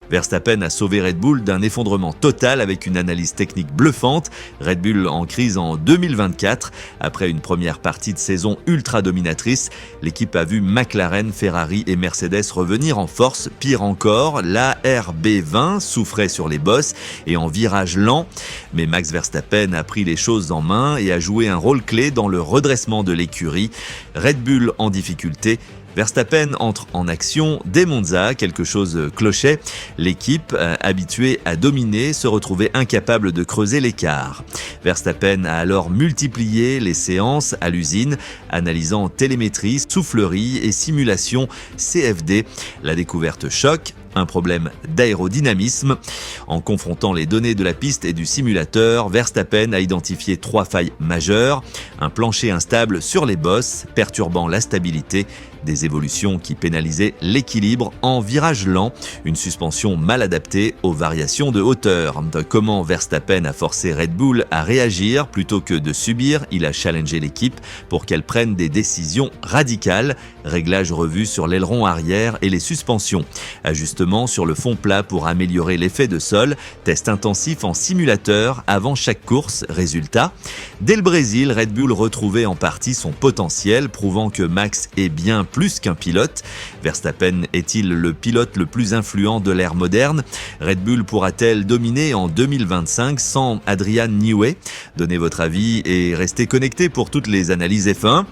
Verstappen a sauvé Red Bull d'un effondrement total avec une analyse technique bluffante. Red Bull en crise en 2024. Après une première partie de saison ultra dominatrice, l'équipe a vu McLaren, Ferrari et Mercedes revenir en force. Pire encore, la RB20 souffrait sur les bosses et en virage lent. Mais Max Verstappen a pris les choses en main et a joué un rôle clé dans le redressement de l'écurie. Red Bull en difficulté. Verstappen entre en action dès Monza, quelque chose clochait. L'équipe, habituée à dominer, se retrouvait incapable de creuser l'écart. Verstappen a alors multiplié les séances à l'usine, analysant télémétrie, soufflerie et simulation CFD. La découverte choque. Un problème d'aérodynamisme. En confrontant les données de la piste et du simulateur, Verstappen a identifié 3 failles majeures. Un plancher instable sur les bosses, perturbant la stabilité, des évolutions qui pénalisaient l'équilibre en virage lent, une suspension mal adaptée aux variations de hauteur. Comment Verstappen a forcé Red Bull à réagir plutôt que de subir, il a challengé l'équipe pour qu'elle prenne des décisions radicales. Réglage revu sur l'aileron arrière et les suspensions. Ajustement sur le fond plat pour améliorer l'effet de sol. Test intensif en simulateur avant chaque course. Résultat, dès le Brésil, Red Bull retrouvait en partie son potentiel, prouvant que Max est bien plus qu'un pilote. Verstappen est-il le pilote le plus influent de l'ère moderne? Red Bull pourra-t-elle dominer en 2025 sans Adrian Newey? Donnez votre avis et restez connectés pour toutes les analyses F1.